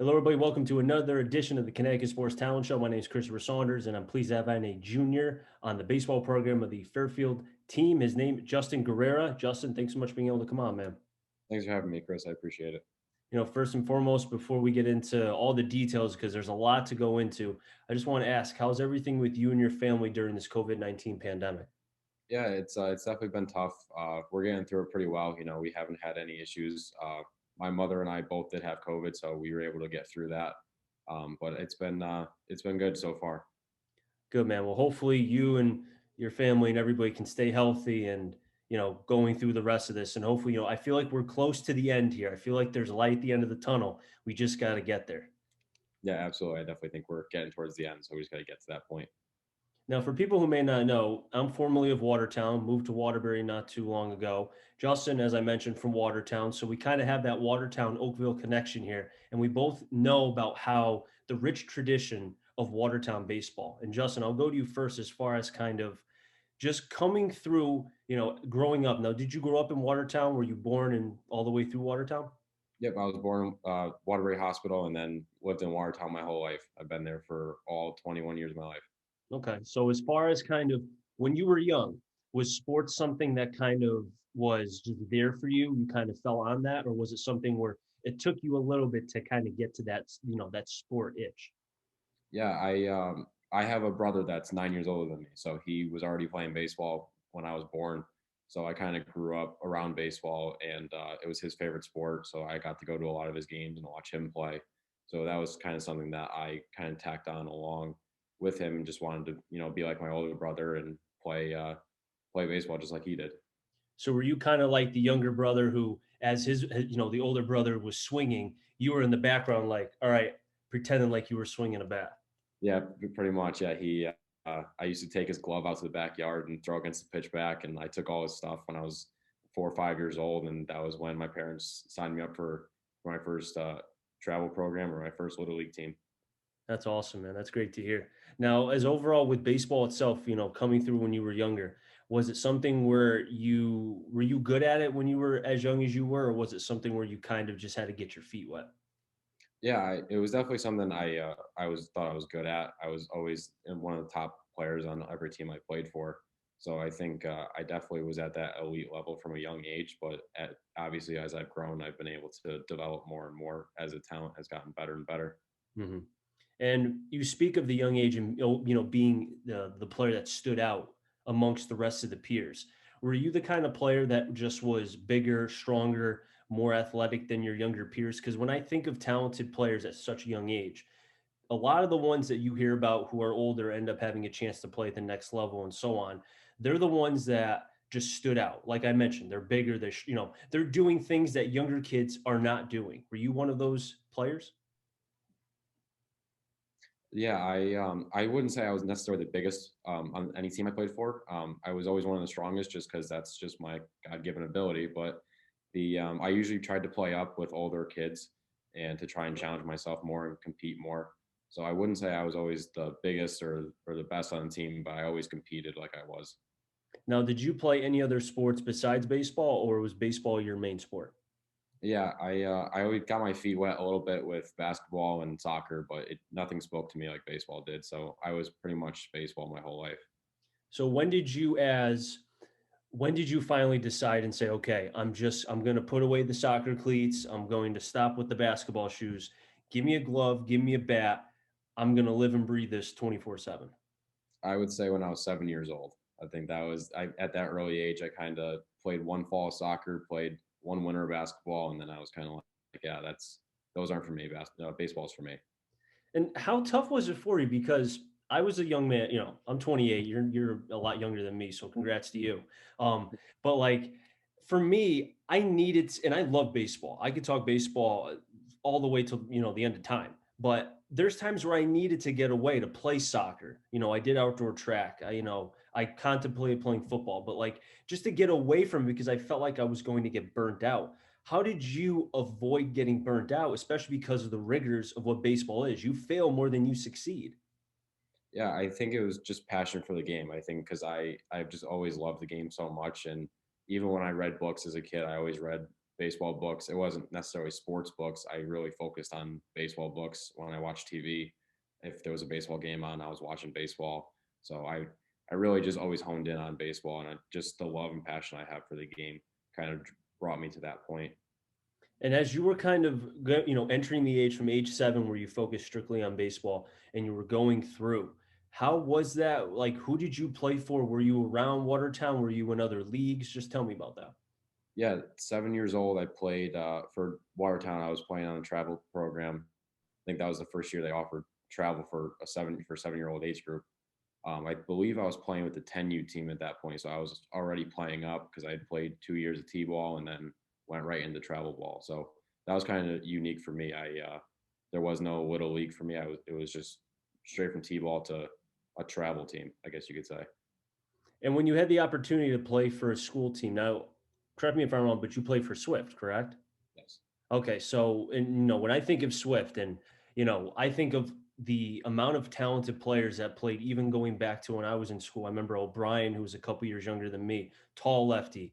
Hello, everybody. Welcome to another edition of the Connecticut Sports Talent Show. My name is Christopher Saunders, and I'm pleased to have a junior on the baseball program of the Fairfield team. His name, Justin Guerrera. Justin, thanks so much for being able to come on, man. Thanks for having me, Chris. I appreciate it. First and foremost, before we get into all the details, because there's a lot to go into, I just want to ask, how's everything with you and your family during this COVID-19 pandemic? Yeah, it's definitely been tough. We're getting through it pretty well. We haven't had any issues. My mother and I both did have COVID, so we were able to get through that. But it's been good so far. Good, man. Well, hopefully you and your family and everybody can stay healthy and, going through the rest of this. And hopefully, I feel like we're close to the end here. I feel like there's light at the end of the tunnel. We just got to get there. Yeah, absolutely. I definitely think we're getting towards the end, so we just got to get to that point. Now, for people who may not know, I'm formerly of Watertown, moved to Waterbury not too long ago. Justin, as I mentioned, from Watertown. So we kind of have that Watertown Oakville connection here. And we both know about how the rich tradition of Watertown baseball. And Justin, I'll go to you first as far as kind of just coming through, growing up. Now, did you grow up in Watertown? Were you born and all the way through Watertown? Yep, I was born Waterbury Hospital and then lived in Watertown my whole life. I've been there for all 21 years of my life. Okay. So as far as kind of when you were young, was sports something that kind of was just there for you? You kind of fell on that, or was it something where it took you a little bit to kind of get to that, that sport itch? Yeah, I have a brother that's 9 years older than me, so he was already playing baseball when I was born. So I kind of grew up around baseball, and it was his favorite sport. So I got to go to a lot of his games and watch him play. So that was kind of something that I kind of tacked on along with him, and just wanted to be like my older brother and play baseball just like he did. So were you kind of like the younger brother who, as the older brother was swinging, you were in the background, like, all right, pretending like you were swinging a bat? Yeah, pretty much. Yeah, I used to take his glove out to the backyard and throw against the pitchback, and I took all his stuff when I was 4 or 5 years old, and that was when my parents signed me up for my first travel program or my first little league team. That's awesome, man. That's great to hear. Now, as overall with baseball itself, coming through when you were younger, was it something where you were you good at it when you were as young as you were, or was it something where you kind of just had to get your feet wet? Yeah, it was definitely something I was thought I was good at. I was always one of the top players on every team I played for. So I think I definitely was at that elite level from a young age. But obviously, as I've grown, I've been able to develop more and more as the talent has gotten better and better. Hmm. And you speak of the young age and being the player that stood out amongst the rest of the peers. Were you the kind of player that just was bigger, stronger, more athletic than your younger peers? Because when I think of talented players at such a young age, a lot of the ones that you hear about who are older end up having a chance to play at the next level and so on. They're the ones that just stood out. Like I mentioned, they're bigger. They're doing things that younger kids are not doing. Were you one of those players? Yeah, I wouldn't say I was necessarily the biggest on any team I played for. I was always one of the strongest just because that's just my God-given ability. But the I usually tried to play up with older kids and to try and challenge myself more and compete more. So I wouldn't say I was always the biggest or the best on the team, but I always competed like I was. Now, did you play any other sports besides baseball, or was baseball your main sport? Yeah, I always got my feet wet a little bit with basketball and soccer, but nothing spoke to me like baseball did. So I was pretty much baseball my whole life. So when did you finally decide and say, okay, I'm going to put away the soccer cleats. I'm going to stop with the basketball shoes. Give me a glove, give me a bat. I'm going to live and breathe this 24/7. I would say when I was 7 years old. I think that was at that early age. I kind of played one fall of soccer, played one winter of basketball, and then I was kind of like, yeah, those aren't for me. Baseball's for me. And how tough was it for you? Because I was a young man, I'm 28. You're a lot younger than me, so congrats to you. But like for me, I needed, and I love baseball. I could talk baseball all the way to the end of time. But there's times where I needed to get away to play soccer. I did outdoor track. I contemplated playing football, but like just to get away from it because I felt like I was going to get burnt out. How did you avoid getting burnt out, especially because of the rigors of what baseball is? You fail more than you succeed. Yeah, I think it was just passion for the game. I think because I've just always loved the game so much, and even when I read books as a kid, I always read baseball books. It wasn't necessarily sports books. I really focused on baseball books when I watched TV. If there was a baseball game on, I was watching baseball. So I really just always honed in on baseball, and just the love and passion I have for the game kind of brought me to that point. And as you were kind of entering the age from age 7 where you focused strictly on baseball and you were going through, how was that? Like, who did you play for? Were you around Watertown? Were you in other leagues? Just tell me about that. Yeah, 7 years old, I played for Watertown. I was playing on a travel program. I think that was the first year they offered travel for a 7-year old age group. I believe I was playing with the 10U team at that point, so I was already playing up because I had played 2 years of t-ball and then went right into travel ball. So that was kind of unique for me. I There was no little league for me. It was just straight from t-ball to a travel team, I guess you could say. And when you had the opportunity to play for a school team, now, correct me if I'm wrong, but you played for Swift, correct? Yes. Okay, so and when I think of Swift and I think of the amount of talented players that played even going back to when I was in school. I remember O'Brien, who was a couple years younger than me, tall lefty,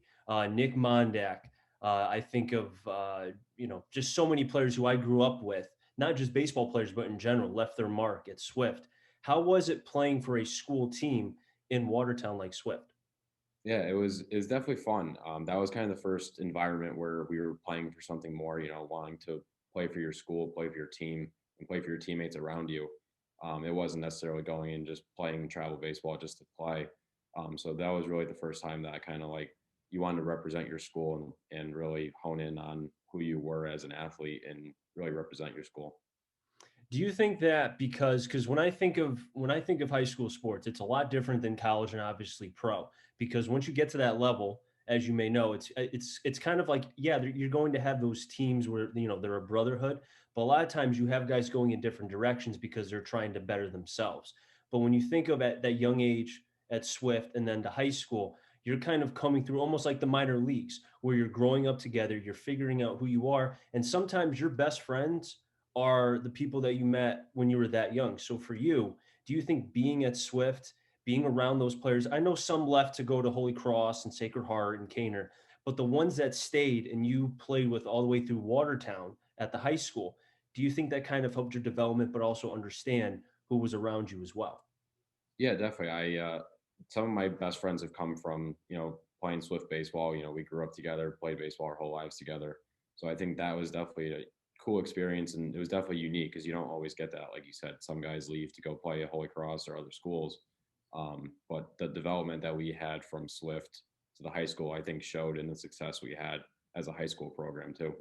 Nick Mondak. I think of just so many players who I grew up with, not just baseball players, but in general, left their mark at Swift. How was it playing for a school team in Watertown like Swift? Yeah, it was definitely fun. That was kind of the first environment where we were playing for something more, wanting to play for your school, play for your team, and play for your teammates around you. It wasn't necessarily going and just playing travel baseball just to play. So that was really the first time that I kind of like you wanted to represent your school and really hone in on who you were as an athlete and really represent your school. Do you think that because when I think of high school sports, it's a lot different than college and obviously pro. Because once you get to that level, as you may know, it's kind of like yeah, you're going to have those teams where they're a brotherhood, but a lot of times you have guys going in different directions because they're trying to better themselves. But when you think of at that young age at Swift and then to high school, you're kind of coming through almost like the minor leagues where you're growing up together, you're figuring out who you are, and sometimes your best friends are the people that you met when you were that young. So for you, do you think being at Swift, being around those players, I know some left to go to Holy Cross and Sacred Heart and Caner, but the ones that stayed and you played with all the way through Watertown at the high school, do you think that kind of helped your development, but also understand who was around you as well? Yeah, definitely. Some of my best friends have come from, playing Swift baseball. We grew up together, played baseball our whole lives together. So I think that was definitely a cool experience, and it was definitely unique because you don't always get that. Like you said, some guys leave to go play at Holy Cross or other schools. But the development that we had from Swift to the high school, I think, showed in the success we had as a high school program too.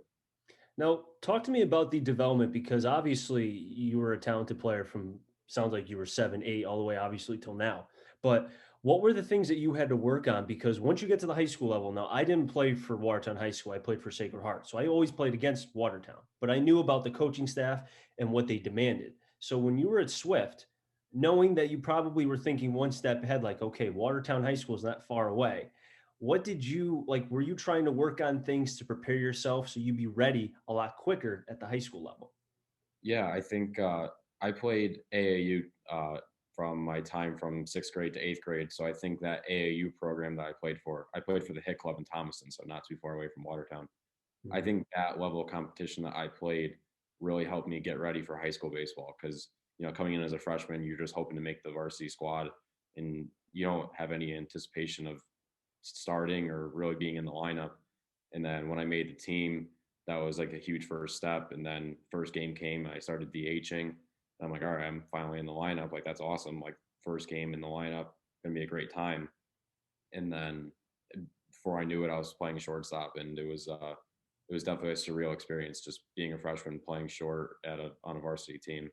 Now, talk to me about the development because obviously you were a talented player from sounds like you were 7, 8, all the way obviously till now. But what were the things that you had to work on? Because once you get to the high school level, now I didn't play for Watertown High School. I played for Sacred Heart. So I always played against Watertown, but I knew about the coaching staff and what they demanded. So when you were at Swift, knowing that you probably were thinking one step ahead, like, okay, Watertown High School is not far away, what did you like? Were you trying to work on things to prepare yourself so you'd be ready a lot quicker at the high school level? Yeah, I think I played AAU from my time from sixth grade to eighth grade. So I think that AAU program that I played for the Hit Club in Thomaston, so not too far away from Watertown. I Mhm. think that level of competition that I played really helped me get ready for high school baseball because, coming in as a freshman, you're just hoping to make the varsity squad and you don't have any anticipation of starting or really being in the lineup. And then when I made the team, that was like a huge first step. And then first game came, I started DHing. I'm like, all right, I'm finally in the lineup. Like that's awesome. Like first game in the lineup, gonna be a great time. And then before I knew it, I was playing shortstop, and it was definitely a surreal experience just being a freshman playing short on a varsity team.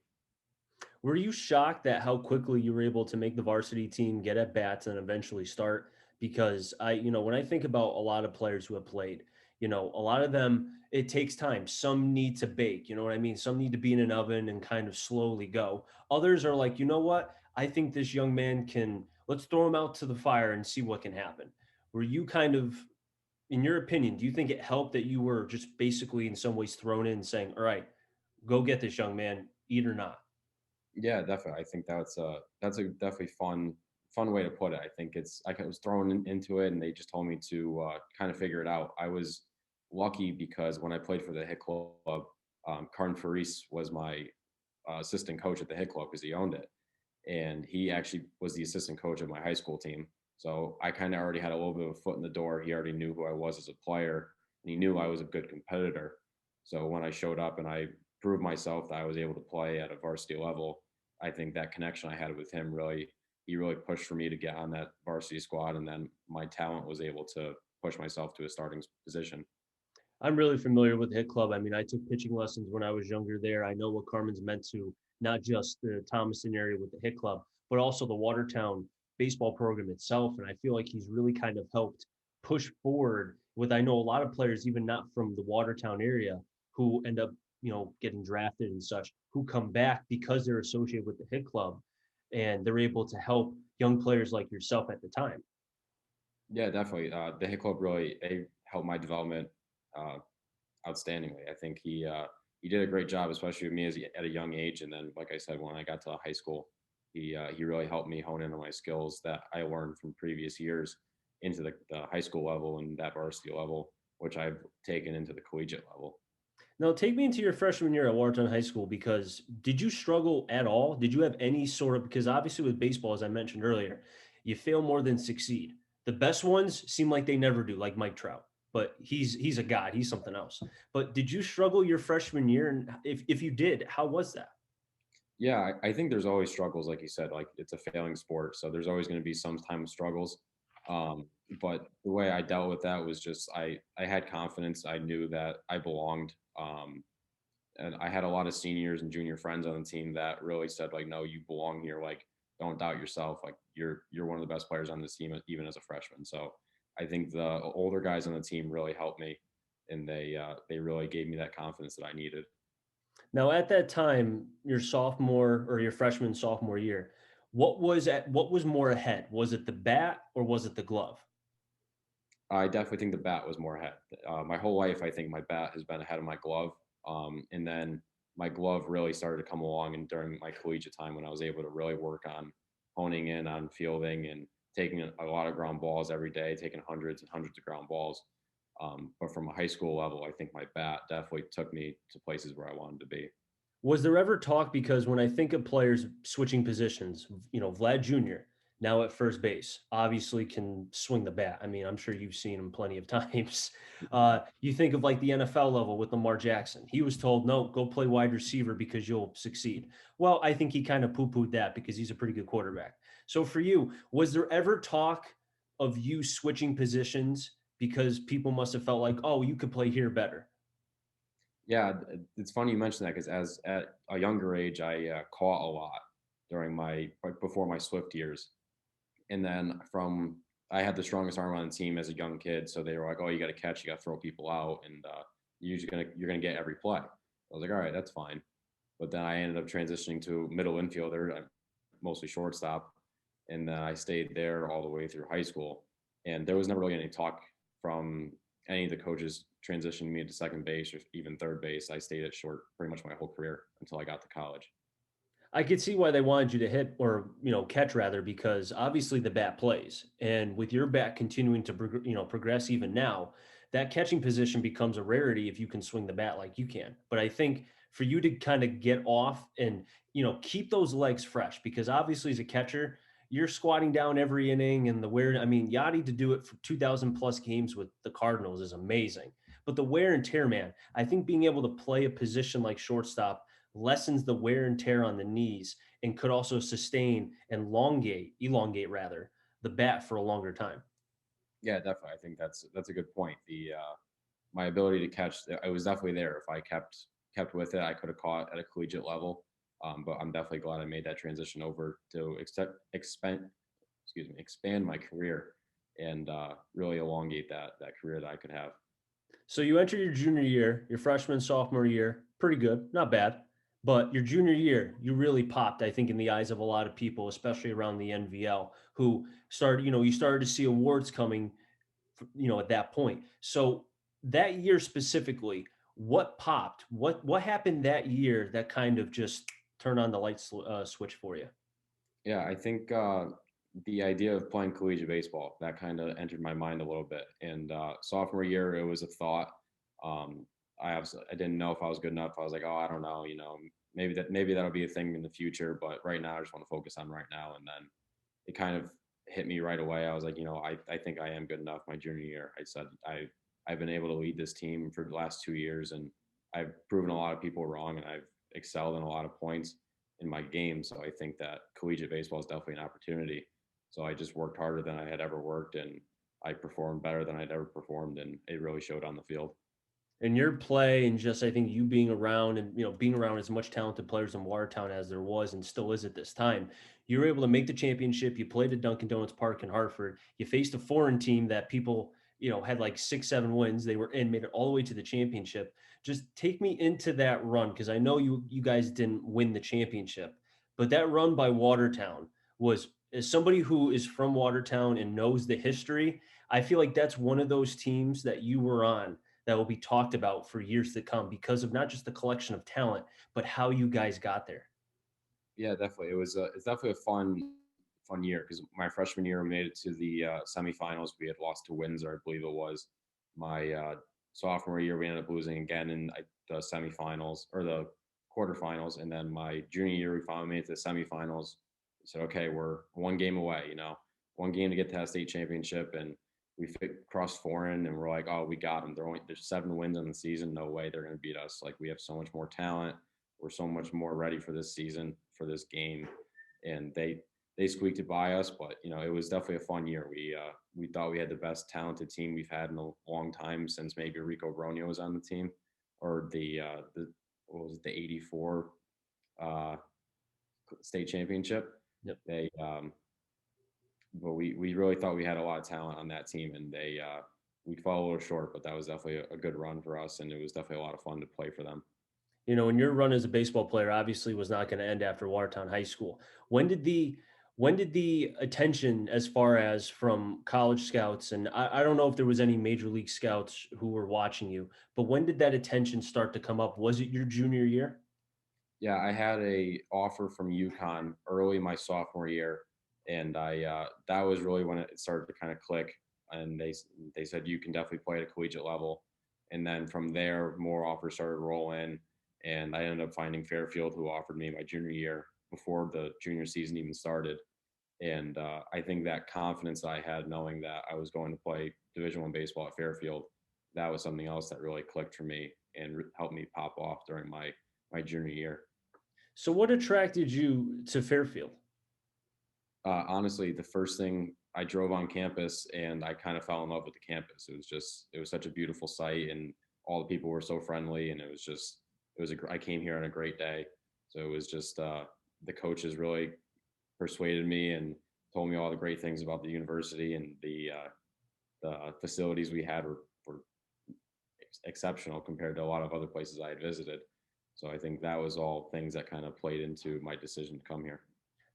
Were you shocked at how quickly you were able to make the varsity team, get at bats, and eventually start? Because when I think about a lot of players who have played, a lot of them, it takes time. Some need to bake, you know what I mean? Some need to be in an oven and kind of slowly go. Others are like, you know what? I think this young man let's throw him out to the fire and see what can happen. Were you kind of, in your opinion, do you think it helped that you were just basically in some ways thrown in saying, all right, go get this young man, eat or not? Yeah, definitely. I think that's a definitely fun way to put it. I think it's like I was thrown into it, and they just told me to kind of figure it out. I was lucky because when I played for the hit club, Carn Faris was my assistant coach at the hit club because he owned it, and he actually was the assistant coach of my high school team. So I kind of already had a little bit of a foot in the door. He already knew who I was as a player, and he knew I was a good competitor. So when I showed up and I proved myself that I was able to play at a varsity level, I think that connection I had with him really, he really pushed for me to get on that varsity squad, and then my talent was able to push myself to a starting position. I'm really familiar with the Hit Club. I mean, I took pitching lessons when I was younger there. I know what Carmen's meant to not just the Thomaston area with the Hit Club, but also the Watertown baseball program itself. And I feel like he's really kind of helped push forward with, I know a lot of players, even not from the Watertown area, who end up, getting drafted and such, who come back because they're associated with the Hit Club and they're able to help young players like yourself at the time. Yeah, definitely. The hit club really they helped my development uh, outstandingly. I think he did a great job, especially with me at a young age. And then, like I said, when I got to high school, he really helped me hone in on my skills that I learned from previous years into the high school level and that varsity level, which I've taken into the collegiate level. Now, take me into your freshman year at Watertown High School because did you struggle at all? Did you have any sort of, because obviously with baseball, as I mentioned earlier, you fail more than succeed. The best ones seem like they never do, like Mike Trout, but he's a god, he's something else. But did you struggle your freshman year? And if you did, how was that? Yeah, I think there's always struggles, like you said, like it's a failing sport, so there's always going to be some time of struggles. Um, but the way I dealt with that was just I had confidence. I knew that I belonged. And I had a lot of seniors and junior friends on the team that really said like, no, you belong here. Like, don't doubt yourself. Like, you're one of the best players on this team, even as a freshman. So I think the older guys on the team really helped me, and they really gave me that confidence that I needed. Now, at that time, your sophomore or your freshman sophomore year, what was more ahead? Was it the bat or was it the glove? I definitely think the bat was more ahead. My whole life, I think my bat has been ahead of my glove. And then my glove really started to come along, and during my collegiate time, when I was able to really work on honing in on fielding and taking a lot of ground balls every day, taking hundreds and hundreds of ground balls. But from a high school level, I think my bat definitely took me to places where I wanted to be. Was there ever talk because when I think of players switching positions, Vlad Jr. now at first base obviously can swing the bat. I mean, I'm sure you've seen him plenty of times. You think of like the NFL level with Lamar Jackson. He was told, no, go play wide receiver because you'll succeed. Well, I think he kind of poo-pooed that because he's a pretty good quarterback. So for you, was there ever talk of you switching positions because people must have felt like, oh, you could play here better? Yeah, it's funny you mentioned that because as at a younger age, I caught a lot during my before my Swift years, and then from I had the strongest arm on the team as a young kid, so they were like, "Oh, you got to catch, you got to throw people out, and you're gonna get every play." I was like, "All right, that's fine." But then I ended up transitioning to middle infielder, mostly shortstop, and then I stayed there all the way through high school. And there was never really any talk from any of the coaches transitioning me to second base or even third base. I stayed at short pretty much my whole career until I got to college. I could see why they wanted you to hit or catch rather because obviously the bat plays and with your bat continuing to progress even now that catching position becomes a rarity if you can swing the bat like you can. But I think for you to kind of get off and keep those legs fresh because obviously as a catcher you're squatting down every inning and the wear. I mean, Yachty to do it for 2,000 plus games with the Cardinals is amazing. But the wear and tear, man, I think being able to play a position like shortstop lessens the wear and tear on the knees and could also sustain and elongate rather, the bat for a longer time. Yeah, definitely. I think that's a good point. The my ability to catch, I was definitely there. If I kept with it, I could have caught at a collegiate level. But I'm definitely glad I made that transition over to expand my career and really elongate that career that I could have. So you enter your junior year, your freshman, sophomore year, pretty good, not bad. But your junior year, you really popped, I think, in the eyes of a lot of people, especially around the NVL, who started, you started to see awards coming, at that point. So that year specifically, what popped? What happened that year that kind of just turned on the light switch for you? Yeah, I think the idea of playing collegiate baseball that kind of entered my mind a little bit. And sophomore year, it was a thought. Um, I didn't know if I was good enough. I was like, oh, I don't know, maybe that'll be a thing in the future, but right now I just want to focus on right now. And then it kind of hit me right away. I was like, I think I am good enough. My junior year, I said I've been able to lead this team for the last 2 years, and I've proven a lot of people wrong, and I've excelled in a lot of points in my game. So I think that collegiate baseball is definitely an opportunity. So I just worked harder than I had ever worked, and I performed better than I'd ever performed, and it really showed on the field. And your play and just I think you being around and being around as much talented players in Watertown as there was and still is at this time, you were able to make the championship. You played at Dunkin' Donuts Park in Hartford. You faced a foreign team that people had like 6, 7 wins. They were in, made it all the way to the championship. Just take me into that run because I know you guys didn't win the championship, but that run by Watertown was as somebody who is from Watertown and knows the history. I feel like that's one of those teams that you were on that will be talked about for years to come because of not just the collection of talent, but how you guys got there. Yeah, definitely. It's definitely a fun year because my freshman year we made it to the semifinals. We had lost to Windsor, I believe it was. My sophomore year we ended up losing again in the semifinals or the quarterfinals, and then my junior year we finally made it to the semifinals. We said, okay, we're one game away. One game to get to that state championship, and we crossed foreign, and we're like, oh, we got them. There's 7 wins in the season. No way they're going to beat us. Like we have so much more talent. We're so much more ready for this season, for this game, and they squeaked it by us. But it was definitely a fun year. We thought we had the best talented team we've had in a long time since maybe Rico Bronio was on the team, or the what was it, the '84 uh, state championship. Yep. They but we really thought we had a lot of talent on that team, and we fell a little short. But that was definitely a good run for us, and it was definitely a lot of fun to play for them. And your run as a baseball player obviously was not going to end after Watertown High School. When did the attention as far as from college scouts, and I don't know if there was any major league scouts who were watching you, but when did that attention start to come up? Was it your junior year? Yeah, I had a offer from UConn early my sophomore year, and I that was really when it started to kind of click. And they said you can definitely play at a collegiate level, and then from there more offers started rolling, and I ended up finding Fairfield, who offered me my junior year before the junior season even started. And I think that confidence that I had, knowing that I was going to play Division I baseball at Fairfield, that was something else that really clicked for me and helped me pop off during my junior year. So what attracted you to Fairfield? Honestly, the first thing I drove on campus and I kind of fell in love with the campus. It was such a beautiful site, and all the people were so friendly, and I came here on a great day. So it was just the coaches really persuaded me and told me all the great things about the university, and the facilities we had were exceptional compared to a lot of other places I had visited. So I think that was all things that kind of played into my decision to come here.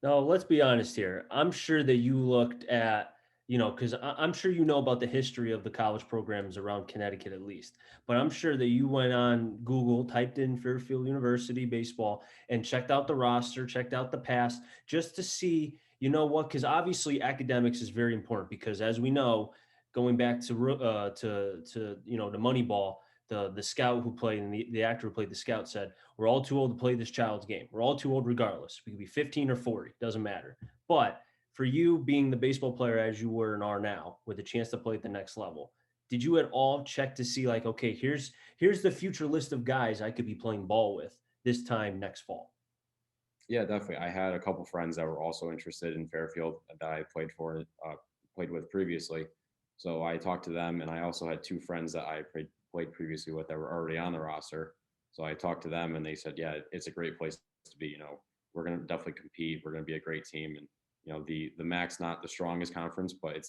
Now, let's be honest here. I'm sure that you looked at, because I'm sure you know about the history of the college programs around Connecticut at least. But I'm sure that you went on Google, typed in Fairfield University baseball, and checked out the roster, checked out the past, just to see, you know what? Because obviously academics is very important. Because as we know, going back to Moneyball, the scout who played and the actor who played the scout said, we're all too old to play this child's game. We're all too old regardless. We could be 15 or 40, doesn't matter. But for you being the baseball player as you were and are now, with a chance to play at the next level, did you at all check to see like, okay, here's the future list of guys I could be playing ball with this time next fall? Yeah, definitely. I had a couple friends that were also interested in Fairfield that I played with previously. So I talked to them, and I also had two friends that I played previously with that were already on the roster. So I talked to them, and they said, "Yeah, it's a great place to be. We're going to definitely compete. We're going to be a great team, and the MAAC's not the strongest conference, but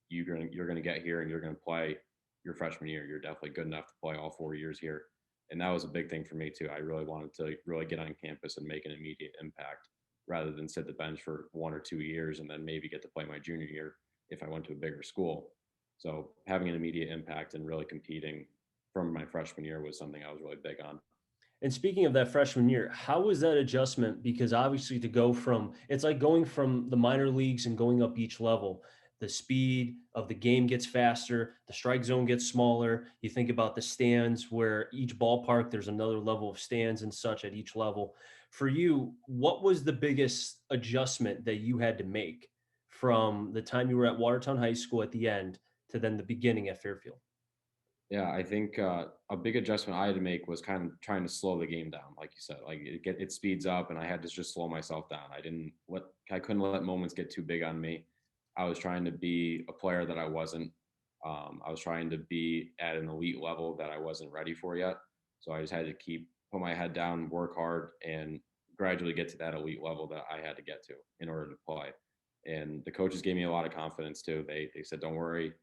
you're going to get here and you're going to play your freshman year. You're definitely good enough to play all 4 years here." And that was a big thing for me too. I really wanted to really get on campus and make an immediate impact rather than sit the bench for 1 or 2 years and then maybe get to play my junior year if I went to a bigger school. So having an immediate impact and really competing from my freshman year was something I was really big on. And speaking of that freshman year, how was that adjustment? Because obviously, to go from it's like going from the minor leagues and going up each level. the speed of the game gets faster, the strike zone gets smaller. You think about the stands where each ballpark, there's another level of stands and such at each level. For you, what was the biggest adjustment that you had to make from the time you were at Watertown High School at the end to then the beginning at Fairfield? Yeah, I think a big adjustment I had to make was kind of trying to slow the game down, like you said. Like it speeds up, and I had to just slow myself down. I couldn't let moments get too big on me. I was trying to be a player that I wasn't. I was trying to be at an elite level that I wasn't ready for yet. So I just had to keep put my head down, work hard, and gradually get to that elite level that I had to get to in order to play. And the coaches gave me a lot of confidence too. They said, "Don't worry,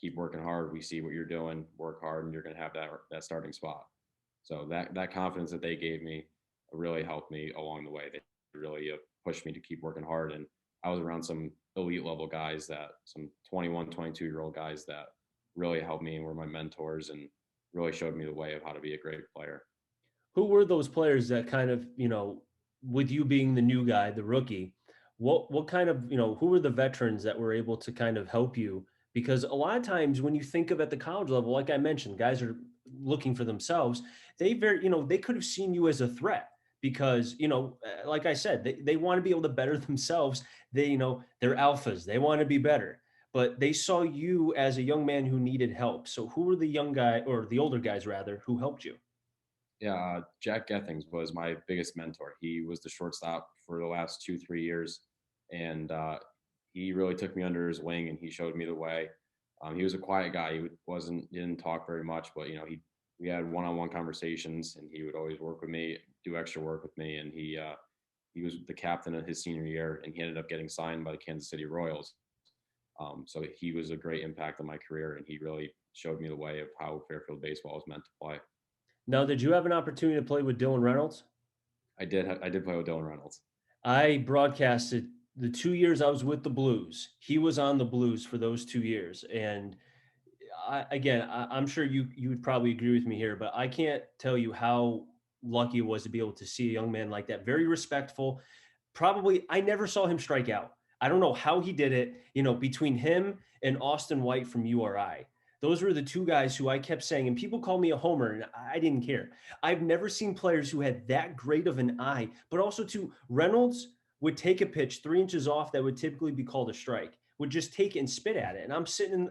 keep working hard. We see what you're doing. Work hard, and you're going to have that starting spot." So that confidence that they gave me really helped me along the way. They really pushed me to keep working hard, and I was around some elite level guys, that some 21, 22-year-old guys that really helped me and were my mentors and really showed me the way of how to be a great player. Who were those players that kind of, with you being the new guy, the rookie, what kind of, who were the veterans that were able to kind of help you? Because a lot of times when you think of at the college level, like I mentioned, guys are looking for themselves. They could have seen you as a threat because, like I said, they want to be able to better themselves. They're alphas. They want to be better, but they saw you as a young man who needed help. So who were the young guy or the older guys rather who helped you? Yeah, Jack Gethings was my biggest mentor. He was the shortstop for the last 2, 3 years, and he really took me under his wing and he showed me the way. He was a quiet guy. He didn't talk very much, but we had one-on-one conversations, and he would always work with me, do extra work with me, and he was the captain of his senior year, and he ended up getting signed by the Kansas City Royals. So he was a great impact on my career, and he really showed me the way of how Fairfield baseball is meant to play. Now, did you have an opportunity to play with Dylan Reynolds? I did play with Dylan Reynolds. I broadcasted the 2 years I was with the Blues. He was on the Blues for those 2 years, and I'm sure you would probably agree with me here, but I can't tell you how lucky it was to be able to see a young man like that. Very respectful. Probably, I never saw him strike out. I don't know how he did it. Between him and Austin White from URI, those were the two guys who I kept saying, and people call me a homer, and I didn't care. I've never seen players who had that great of an eye, but also to Reynolds would take a pitch 3 inches off that would typically be called a strike, would just take it and spit at it. And I'm sitting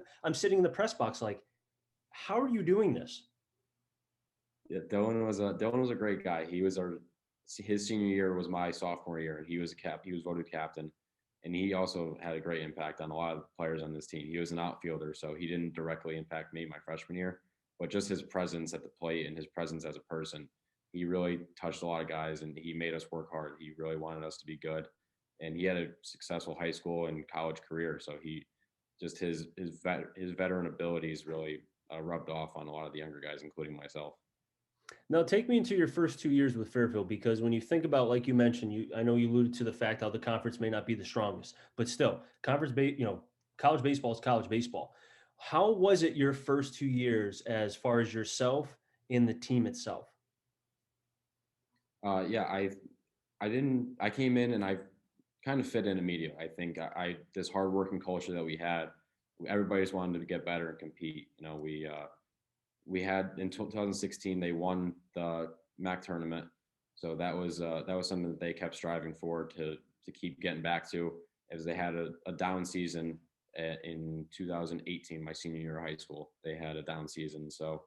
in the press box like, how are you doing this? Yeah, Dylan was a great guy. His senior year was my sophomore year, and he was voted captain, and he also had a great impact on a lot of players on this team. He was an outfielder, so he didn't directly impact me my freshman year, but just his presence at the plate and his presence as a person, he really touched a lot of guys, and he made us work hard. He really wanted us to be good, and he had a successful high school and college career. So his veteran abilities really rubbed off on a lot of the younger guys, including myself. Now, take me into your first 2 years with Fairfield, because when you think about, like you mentioned, I know you alluded to the fact how the conference may not be the strongest, but still, college baseball is college baseball. How was it your first 2 years as far as yourself and the team itself? Yeah, I didn't. I came in and I kind of fit in immediately. I think I this hardworking culture that we had, everybody just wanted to get better and compete. We had in 2016 they won the MAAC tournament, so that was something that they kept striving for to keep getting back to, as they had a down season in 2018, my senior year of high school. They had a down season, so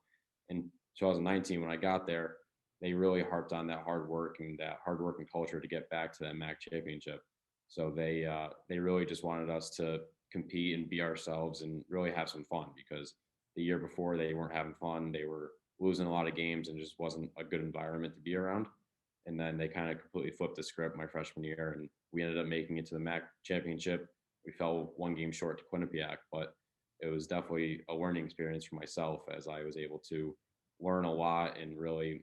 in 2019 when I got there, they really harped on that hard work and that hard working culture to get back to that MAAC championship. So they really just wanted us to compete and be ourselves and really have some fun, because the year before they weren't having fun. They were losing a lot of games and just wasn't a good environment to be around. And then they kind of completely flipped the script my freshman year, and we ended up making it to the MAAC championship. We fell one game short to Quinnipiac, but it was definitely a learning experience for myself, as I was able to learn a lot and really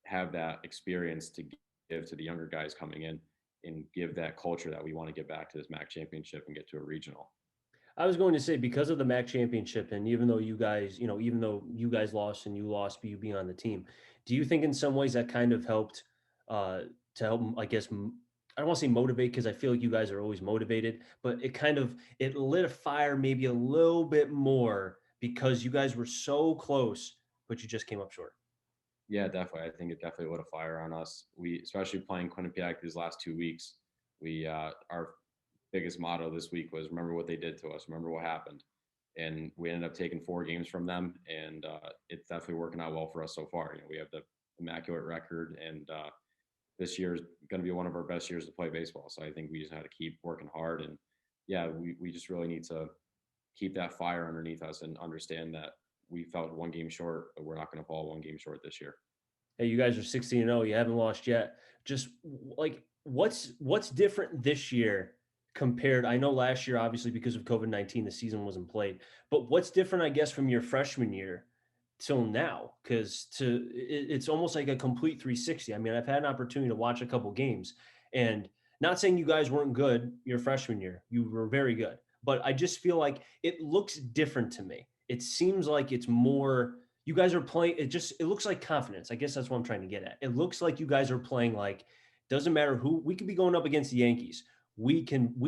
have that experience to give to the younger guys coming in, and give that culture that we want to get back to this MAAC championship and get to a regional. I was going to say, because of the MAC championship, and even though you guys lost and you lost, but you being on the team, do you think in some ways that kind of helped to help, I guess, I don't want to say motivate because I feel like you guys are always motivated, but it lit a fire maybe a little bit more because you guys were so close, but you just came up short. Yeah, definitely. I think it definitely lit a fire on us. We, especially playing Quinnipiac these last 2 weeks, our biggest motto this week was remember what they did to us, remember what happened. And we ended up taking 4 games from them, and it's definitely working out well for us so far. We have the immaculate record, and this year is going to be one of our best years to play baseball. So I think we just had to keep working hard, and yeah, we just really need to keep that fire underneath us and understand that we felt 1 game short, but we're not going to fall 1 game short this year. Hey, you guys are 16-0. You haven't lost yet. Just like what's different this year compared? I know last year, obviously, because of COVID-19, the season wasn't played. But what's different, I guess, from your freshman year till now? Because it's almost like a complete 360. I mean, I've had an opportunity to watch a couple games, and not saying you guys weren't good your freshman year. You were very good. But I just feel like it looks different to me. It seems like it's more you guys are playing it looks like confidence. I guess that's what I'm trying to get at. It looks like you guys are playing like doesn't matter who we could be going up against the Yankees. We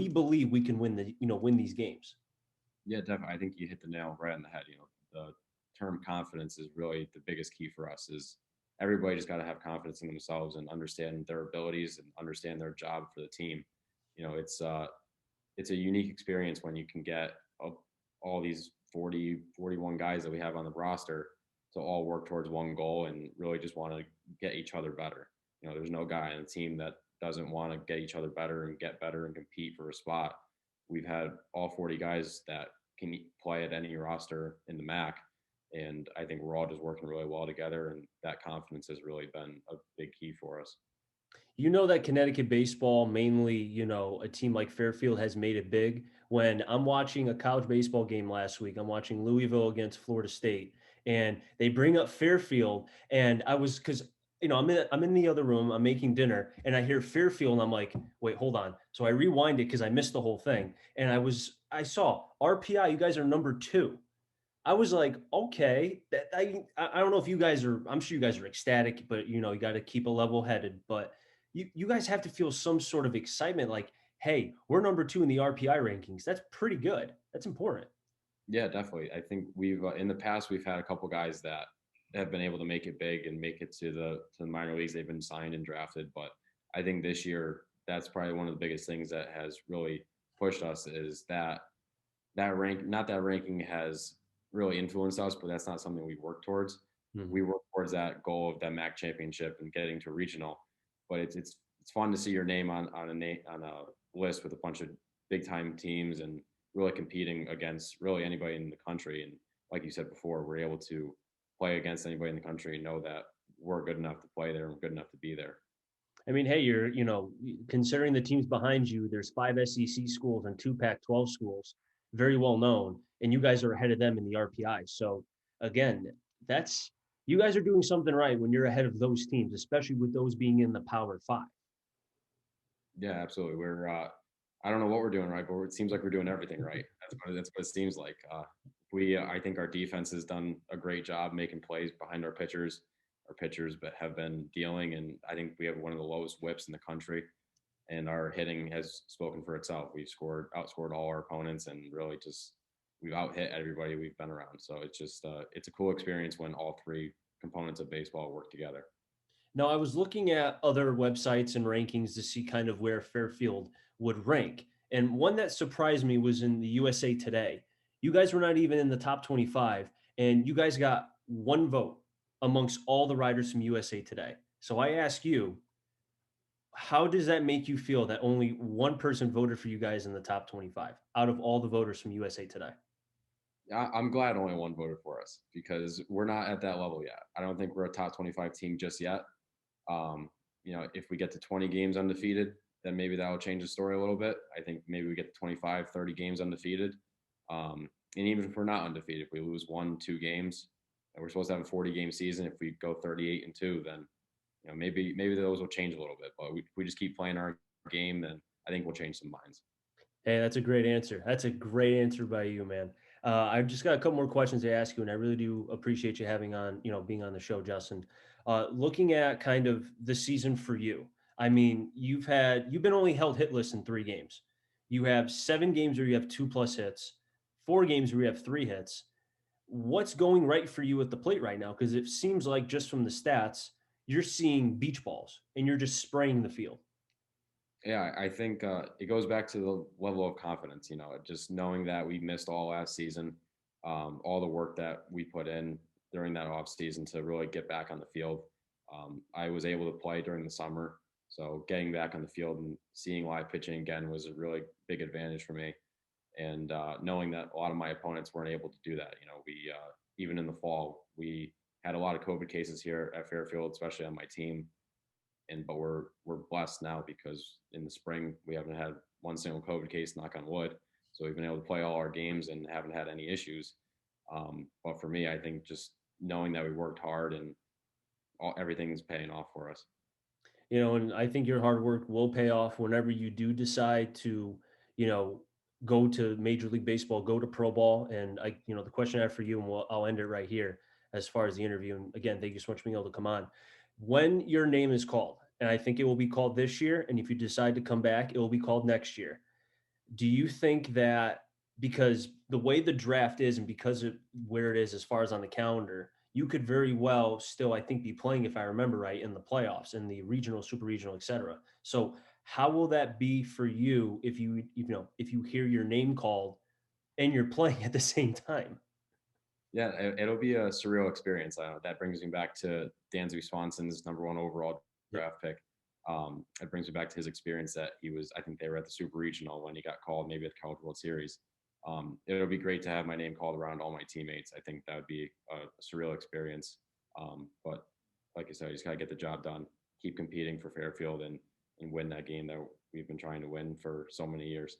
believe we can win these games. Yeah, definitely. I think you hit the nail right on the head. The term confidence is really the biggest key for us. Is everybody just got to have confidence in themselves and understand their abilities and understand their job for the team. It's a unique experience when you can get all these 41 guys that we have on the roster to all work towards one goal and really just want to get each other better. There's no guy on the team that doesn't want to get each other better and get better and compete for a spot. We've had all 40 guys that can play at any roster in the MAAC, and I think we're all just working really well together, and that confidence has really been a big key for us. You know that Connecticut baseball, mainly, a team like Fairfield has made it big. When I'm watching a college baseball game last week, I'm watching Louisville against Florida State, and they bring up Fairfield, and I was because I'm in the other room, I'm making dinner, and I hear Fairfield, and I'm like, wait, hold on. So I rewind it because I missed the whole thing, and I saw RPI, you guys are number 2. I was like, okay, I don't know if you guys are. I'm sure you guys are ecstatic, but you got to keep a level headed. But you guys have to feel some sort of excitement, like, hey, we're number 2 in the RPI rankings. That's pretty good. That's important. Yeah, definitely. I think we've in the past we've had a couple guys that have been able to make it big and make it to the minor leagues. They've been signed and drafted, but I think this year that's probably one of the biggest things that has really pushed us is that rank. Not that ranking has really influenced us, but that's not something we work towards. Mhm. We work towards that goal of that MAC championship and getting to regional. But it's fun to see your name on a list with a bunch of big time teams and really competing against really anybody in the country. And like you said before, we're able to play against anybody in the country and know that we're good enough to play there and good enough to be there. I mean, hey, considering the teams behind you, there's 5 SEC schools and 2 Pac-12 schools, very well known, and you guys are ahead of them in the RPI. So again, that's you guys are doing something right when you're ahead of those teams, especially with those being in the Power Five. Yeah, absolutely. I don't know what we're doing right, but it seems like we're doing everything right. That's what it seems like. I think our defense has done a great job making plays behind our pitchers. Our pitchers have been dealing, and I think we have one of the lowest whips in the country. And our hitting has spoken for itself. We've outscored all our opponents, and really just we've out hit everybody we've been around. So it's a cool experience when all three components of baseball work together. Now, I was looking at other websites and rankings to see kind of where Fairfield would rank. And one that surprised me was in the USA Today. You guys were not even in the top 25, and you guys got one vote amongst all the writers from USA Today. So I ask you, how does that make you feel that only one person voted for you guys in the top 25 out of all the voters from USA Today? I'm glad only one voted for us because we're not at that level yet. I don't think we're a top 25 team just yet. If we get to 20 games undefeated, then maybe that will change the story a little bit. I think maybe we get to 25, 30 games undefeated. And even if we're not undefeated, if we lose 1, 2 games, and we're supposed to have a 40-game season, if we go 38-2, then maybe those will change a little bit. But if we just keep playing our game, then I think we'll change some minds. Hey, that's a great answer. That's a great answer by you, man. I've just got a couple more questions to ask you, and I really do appreciate you being on the show, Justin. Looking at kind of the season for you, I mean, you've been only held hitless in 3 games. You have 7 games where you have 2+ hits, 4 games where you have 3 hits. What's going right for you at the plate right now? Because it seems like just from the stats, you're seeing beach balls and you're just spraying the field. Yeah, I think it goes back to the level of confidence. Just knowing that we missed all last season, all the work that we put in during that off season to really get back on the field. I was able to play during the summer, so getting back on the field and seeing live pitching again was a really big advantage for me. And knowing that a lot of my opponents weren't able to do that. We even in the fall we had a lot of COVID cases here at Fairfield, especially on my team, but we're blessed now because in the spring we haven't had one single COVID case, knock on wood. So we've been able to play all our games and haven't had any issues. But for me, I think just knowing that we worked hard and everything's paying off for us. And I think your hard work will pay off whenever you do decide to, you know, go to Major League Baseball, go to pro ball. And the question I have for you, and I'll end it right here as far as the interview. And again, thank you so much for being able to come on. When your name is called, and I think it will be called this year, and if you decide to come back, it will be called next year. Do you think that because the way the draft is and because of where it is as far as on the calendar, you could very well still, I think, be playing, if I remember right, in the playoffs, in the regional, super regional, et cetera. So how will that be for you if you hear your name called and you're playing at the same time? Yeah, it'll be a surreal experience. That brings me back to Dansby Swanson's #1 overall Yep. draft pick. It brings me back to his experience that he was. I think they were at the Super Regional when he got called, maybe at the College World Series. It'll be great to have my name called around all my teammates. I think that would be a surreal experience. But like I said, you just gotta get the job done, keep competing for Fairfield, and win that game that we've been trying to win for so many years.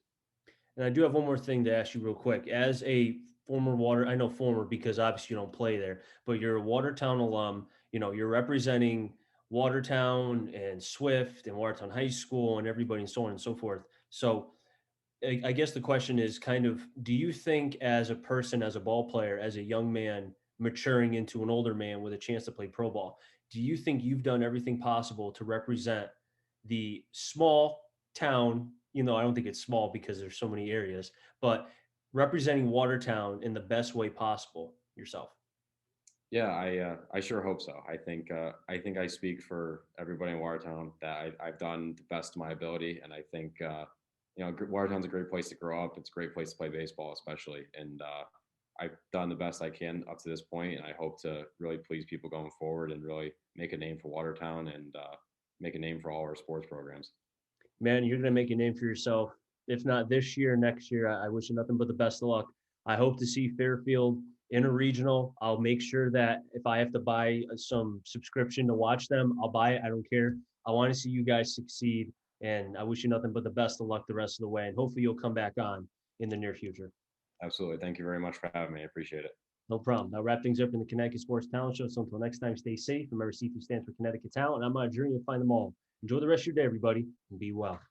And I do have one more thing to ask you real quick. As a I know former because obviously you don't play there, but you're a Watertown alum. You're representing Watertown and Swift and Watertown High School and everybody and so on and so forth. So I guess the question is kind of, do you think as a person, as a ball player, as a young man maturing into an older man with a chance to play pro ball, do you think you've done everything possible to represent the small town? I don't think it's small because there's so many areas, but representing Watertown in the best way possible yourself. Yeah, I sure hope so. I think I speak for everybody in Watertown that I've done the best of my ability, and I think Watertown's a great place to grow up. It's a great place to play baseball, especially, and I've done the best I can up to this point, and I hope to really please people going forward and really make a name for Watertown and make a name for all our sports programs. Man, you're going to make a name for yourself. If not this year, next year. I wish you nothing but the best of luck. I hope to see Fairfield in a regional. I'll make sure that if I have to buy some subscription to watch them, I'll buy it. I don't care. I want to see you guys succeed. And I wish you nothing but the best of luck the rest of the way. And hopefully you'll come back on in the near future. Absolutely. Thank you very much for having me. I appreciate it. No problem. I'll wrap things up in the Connecticut Sports Talent Show. So until next time, stay safe. Remember, C3 stands for Connecticut Talent. I'm on a journey to find them all. Enjoy the rest of your day, everybody, and be well.